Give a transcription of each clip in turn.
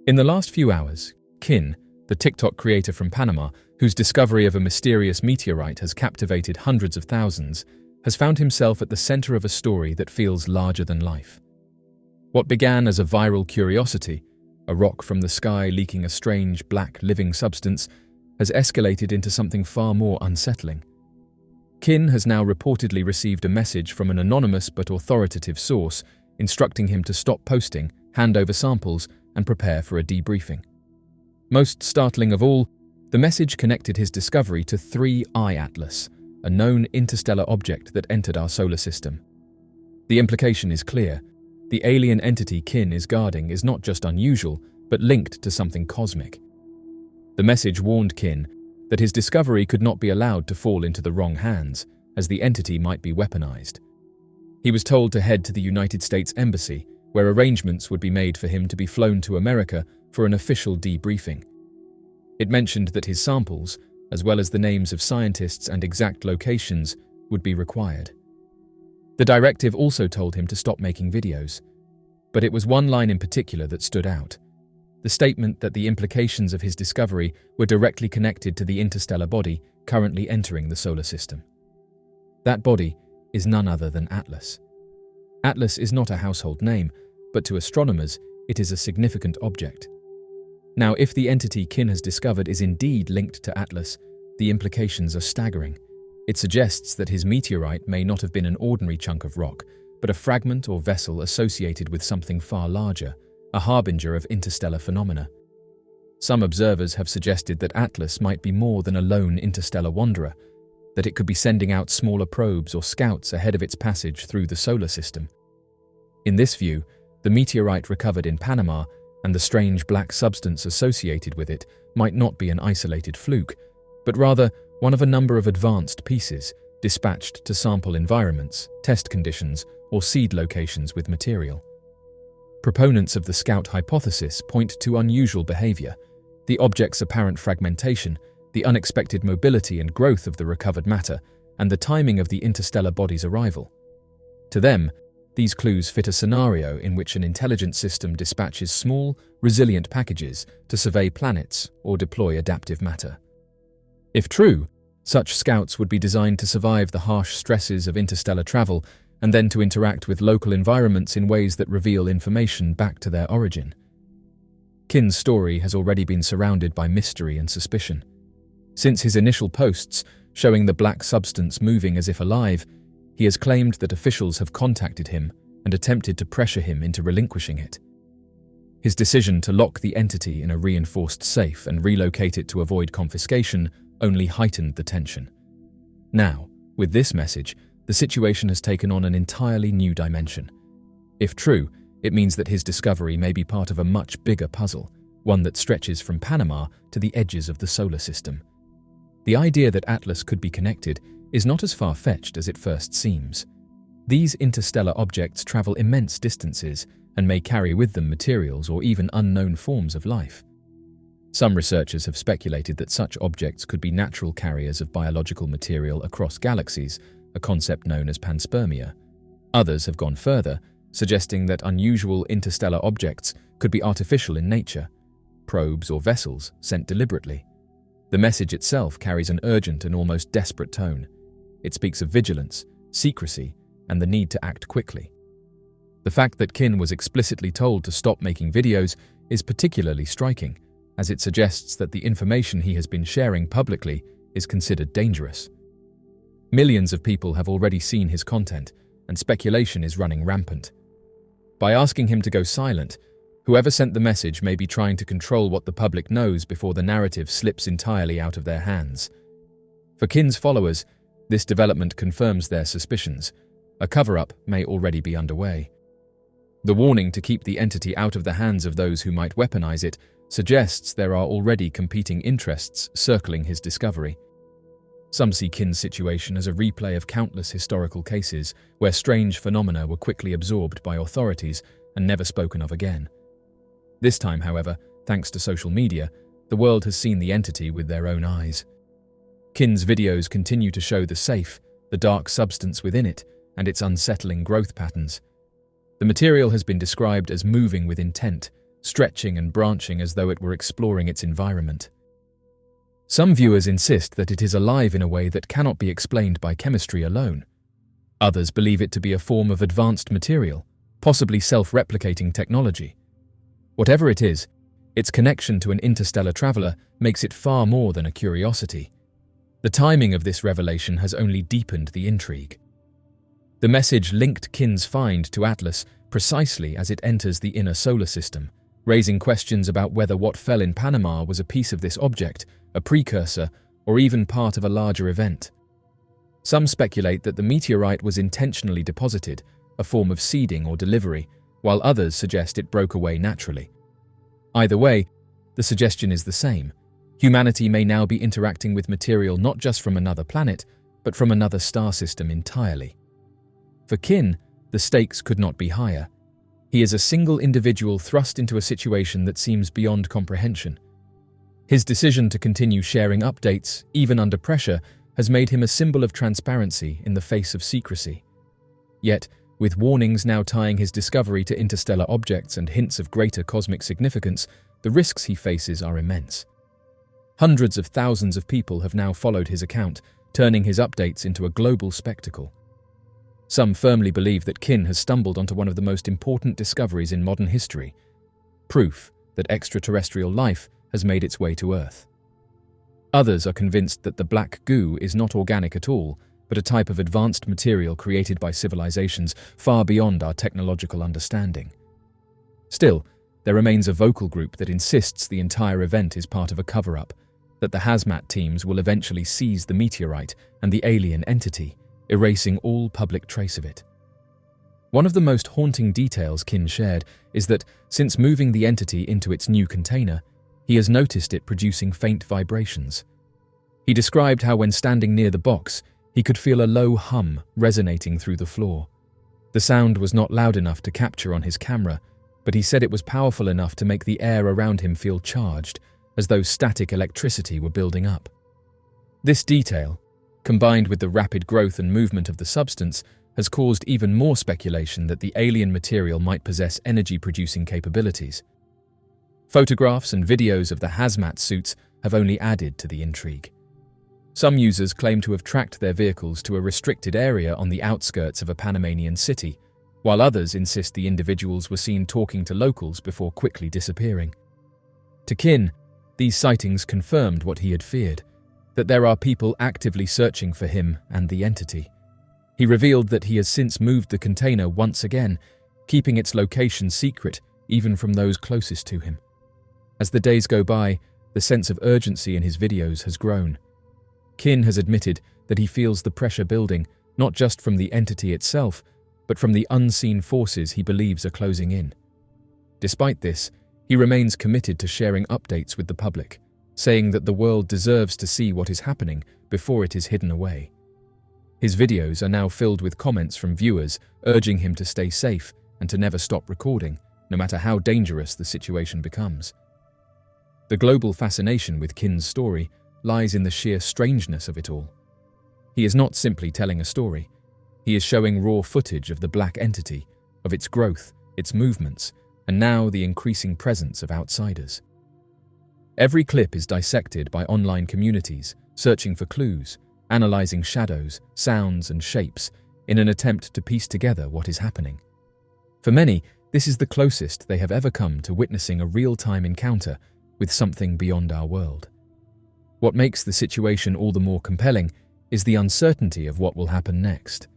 In the last few hours, Kin, the TikTok creator from Panama, whose discovery of a mysterious meteorite has captivated hundreds of thousands, has found himself at the center of a story that feels larger than life. What began as a viral curiosity, a rock from the sky leaking a strange black living substance, has escalated into something far more unsettling. Kin has now reportedly received a message from an anonymous but authoritative source instructing him to stop posting, hand over samples, and prepare for a debriefing. Most startling of all, the message connected his discovery to 3I Atlas, a known interstellar object that entered our solar system. The implication is clear. The alien entity Kin is guarding is not just unusual, but linked to something cosmic. The message warned Kin that his discovery could not be allowed to fall into the wrong hands, as the entity might be weaponized. He was told to head to the United States Embassy, where arrangements would be made for him to be flown to America for an official debriefing. It mentioned that his samples, as well as the names of scientists and exact locations, would be required. The directive also told him to stop making videos, but it was one line in particular that stood out: the statement that the implications of his discovery were directly connected to the interstellar body currently entering the solar system. That body is none other than Atlas. Atlas is not a household name, but to astronomers, it is a significant object. Now, if the entity Kin has discovered is indeed linked to Atlas, the implications are staggering. It suggests that his meteorite may not have been an ordinary chunk of rock, but a fragment or vessel associated with something far larger, a harbinger of interstellar phenomena. Some observers have suggested that Atlas might be more than a lone interstellar wanderer, that it could be sending out smaller probes or scouts ahead of its passage through the solar system. In this view, the meteorite recovered in Panama and the strange black substance associated with it might not be an isolated fluke, but rather one of a number of advanced pieces dispatched to sample environments, test conditions, or seed locations with material. Proponents of the Scout hypothesis point to unusual behavior, the object's apparent fragmentation, the unexpected mobility and growth of the recovered matter, and the timing of the interstellar body's arrival. To them, these clues fit a scenario in which an intelligent system dispatches small, resilient packages to survey planets or deploy adaptive matter. If true, such scouts would be designed to survive the harsh stresses of interstellar travel and then to interact with local environments in ways that reveal information back to their origin. Kin's story has already been surrounded by mystery and suspicion. Since his initial posts showing the black substance moving as if alive, he has claimed that officials have contacted him and attempted to pressure him into relinquishing it. His decision to lock the entity in a reinforced safe and relocate it to avoid confiscation only heightened the tension. Now, with this message, the situation has taken on an entirely new dimension. If true, it means that his discovery may be part of a much bigger puzzle, one that stretches from Panama to the edges of the solar system. The idea that Atlas could be connected is not as far-fetched as it first seems. These interstellar objects travel immense distances and may carry with them materials or even unknown forms of life. Some researchers have speculated that such objects could be natural carriers of biological material across galaxies, a concept known as panspermia. Others have gone further, suggesting that unusual interstellar objects could be artificial in nature, probes or vessels sent deliberately. The message itself carries an urgent and almost desperate tone. It speaks of vigilance, secrecy, and the need to act quickly. The fact that Kin was explicitly told to stop making videos is particularly striking, as it suggests that the information he has been sharing publicly is considered dangerous. Millions of people have already seen his content, and speculation is running rampant. By asking him to go silent, whoever sent the message may be trying to control what the public knows before the narrative slips entirely out of their hands. For Kin's followers, this development confirms their suspicions. A cover-up may already be underway. The warning to keep the entity out of the hands of those who might weaponize it suggests there are already competing interests circling his discovery. Some see Kin's situation as a replay of countless historical cases where strange phenomena were quickly absorbed by authorities and never spoken of again. This time, however, thanks to social media, the world has seen the entity with their own eyes. Kin's videos continue to show the safe, the dark substance within it, and its unsettling growth patterns. The material has been described as moving with intent, stretching and branching as though it were exploring its environment. Some viewers insist that it is alive in a way that cannot be explained by chemistry alone. Others believe it to be a form of advanced material, possibly self-replicating technology. Whatever it is, its connection to an interstellar traveler makes it far more than a curiosity. The timing of this revelation has only deepened the intrigue. The message linked Kin's find to Atlas precisely as it enters the inner solar system, raising questions about whether what fell in Panama was a piece of this object, a precursor, or even part of a larger event. Some speculate that the meteorite was intentionally deposited, a form of seeding or delivery, while others suggest it broke away naturally. Either way, the suggestion is the same. Humanity may now be interacting with material not just from another planet, but from another star system entirely. For Kin, the stakes could not be higher. He is a single individual thrust into a situation that seems beyond comprehension. His decision to continue sharing updates, even under pressure, has made him a symbol of transparency in the face of secrecy. Yet, with warnings now tying his discovery to interstellar objects and hints of greater cosmic significance, the risks he faces are immense. Hundreds of thousands of people have now followed his account, turning his updates into a global spectacle. Some firmly believe that Kin has stumbled onto one of the most important discoveries in modern history, proof that extraterrestrial life has made its way to Earth. Others are convinced that the black goo is not organic at all, but a type of advanced material created by civilizations far beyond our technological understanding. Still, there remains a vocal group that insists the entire event is part of a cover-up, that the hazmat teams will eventually seize the meteorite and the alien entity, erasing all public trace of it. One of the most haunting details Kin shared is that, since moving the entity into its new container, he has noticed it producing faint vibrations. He described how when standing near the box, he could feel a low hum resonating through the floor. The sound was not loud enough to capture on his camera, but he said it was powerful enough to make the air around him feel charged, as though static electricity were building up. This detail, combined with the rapid growth and movement of the substance, has caused even more speculation that the alien material might possess energy-producing capabilities. Photographs and videos of the hazmat suits have only added to the intrigue. Some users claim to have tracked their vehicles to a restricted area on the outskirts of a Panamanian city, while others insist the individuals were seen talking to locals before quickly disappearing. To Kin, these sightings confirmed what he had feared, that there are people actively searching for him and the entity. He revealed that he has since moved the container once again, keeping its location secret even from those closest to him. As the days go by, the sense of urgency in his videos has grown. Kin has admitted that he feels the pressure building, not just from the entity itself, but from the unseen forces he believes are closing in. Despite this, he remains committed to sharing updates with the public, saying that the world deserves to see what is happening before it is hidden away. His videos are now filled with comments from viewers urging him to stay safe and to never stop recording, no matter how dangerous the situation becomes. The global fascination with Kin's story lies in the sheer strangeness of it all. He is not simply telling a story. He is showing raw footage of the black entity, of its growth, its movements, and now the increasing presence of outsiders. Every clip is dissected by online communities, searching for clues, analyzing shadows, sounds, and shapes in an attempt to piece together what is happening. For many, this is the closest they have ever come to witnessing a real-time encounter with something beyond our world. What makes the situation all the more compelling is the uncertainty of what will happen next.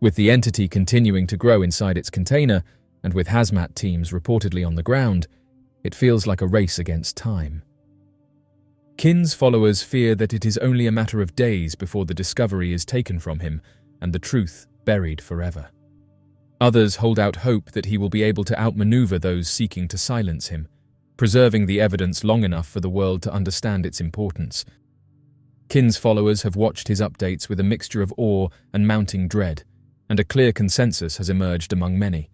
With the entity continuing to grow inside its container, and with hazmat teams reportedly on the ground, it feels like a race against time. Kin's followers fear that it is only a matter of days before the discovery is taken from him and the truth buried forever. Others hold out hope that he will be able to outmaneuver those seeking to silence him, preserving the evidence long enough for the world to understand its importance. Kin's followers have watched his updates with a mixture of awe and mounting dread, and a clear consensus has emerged among many.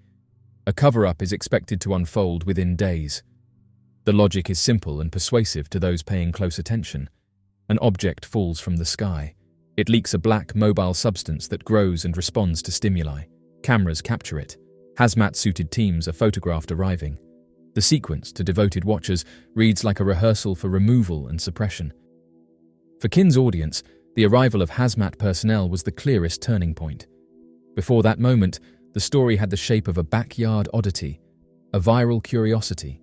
A cover-up is expected to unfold within days. The logic is simple and persuasive to those paying close attention. An object falls from the sky. It leaks a black, mobile substance that grows and responds to stimuli. Cameras capture it. Hazmat-suited teams are photographed arriving. The sequence, to devoted watchers, reads like a rehearsal for removal and suppression. For Kin's audience, the arrival of hazmat personnel was the clearest turning point. Before that moment, the story had the shape of a backyard oddity, a viral curiosity.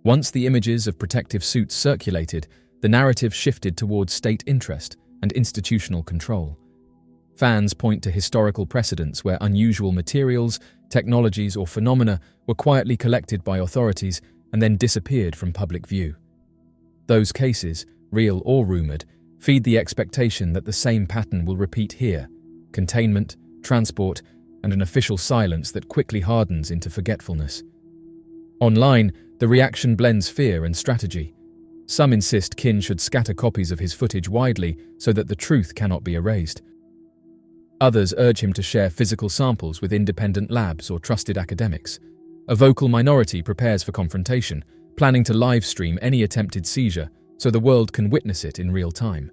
Once the images of protective suits circulated, the narrative shifted towards state interest and institutional control. Fans point to historical precedents where unusual materials, technologies, or phenomena were quietly collected by authorities and then disappeared from public view. Those cases, real or rumored, feed the expectation that the same pattern will repeat here: containment, transport, and an official silence that quickly hardens into forgetfulness. Online, the reaction blends fear and strategy. Some insist Kin should scatter copies of his footage widely so that the truth cannot be erased. Others urge him to share physical samples with independent labs or trusted academics. A vocal minority prepares for confrontation, planning to live stream any attempted seizure so the world can witness it in real time.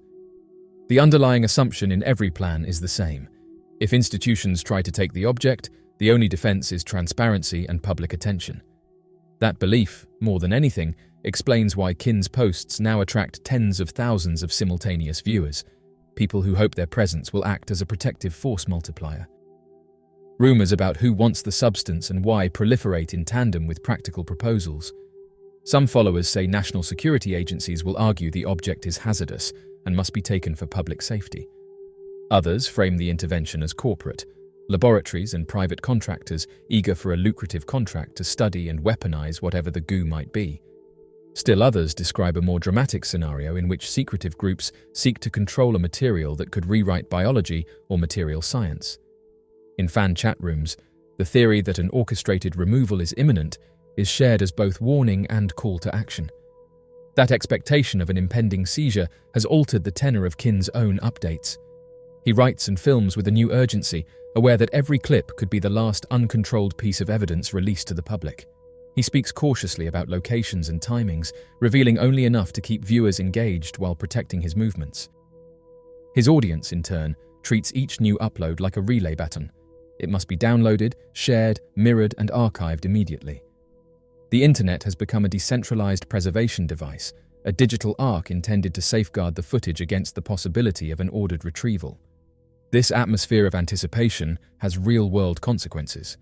The underlying assumption in every plan is the same. If institutions try to take the object, the only defense is transparency and public attention. That belief, more than anything, explains why Kin's posts now attract tens of thousands of simultaneous viewers, people who hope their presence will act as a protective force multiplier. Rumors about who wants the substance and why proliferate in tandem with practical proposals. Some followers say national security agencies will argue the object is hazardous and must be taken for public safety. Others frame the intervention as corporate, laboratories and private contractors eager for a lucrative contract to study and weaponize whatever the goo might be. Still others describe a more dramatic scenario in which secretive groups seek to control a material that could rewrite biology or material science. In fan chat rooms, the theory that an orchestrated removal is imminent is shared as both warning and call to action. That expectation of an impending seizure has altered the tenor of Kin's own updates. He writes and films with a new urgency, aware that every clip could be the last uncontrolled piece of evidence released to the public. He speaks cautiously about locations and timings, revealing only enough to keep viewers engaged while protecting his movements. His audience, in turn, treats each new upload like a relay baton. It must be downloaded, shared, mirrored, and archived immediately. The internet has become a decentralized preservation device, a digital ark intended to safeguard the footage against the possibility of an ordered retrieval. This atmosphere of anticipation has real-world consequences.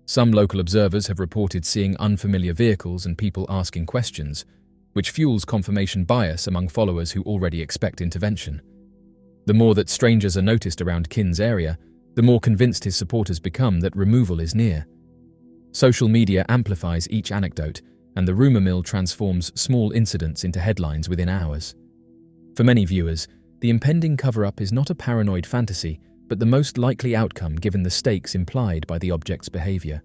Some local observers have reported seeing unfamiliar vehicles and people asking questions, which fuels confirmation bias among followers who already expect intervention. The more that strangers are noticed around Kin's area, the more convinced his supporters become that removal is near. Social media amplifies each anecdote, and the rumor mill transforms small incidents into headlines within hours. For many viewers, the impending cover-up is not a paranoid fantasy, but the most likely outcome given the stakes implied by the object's behavior.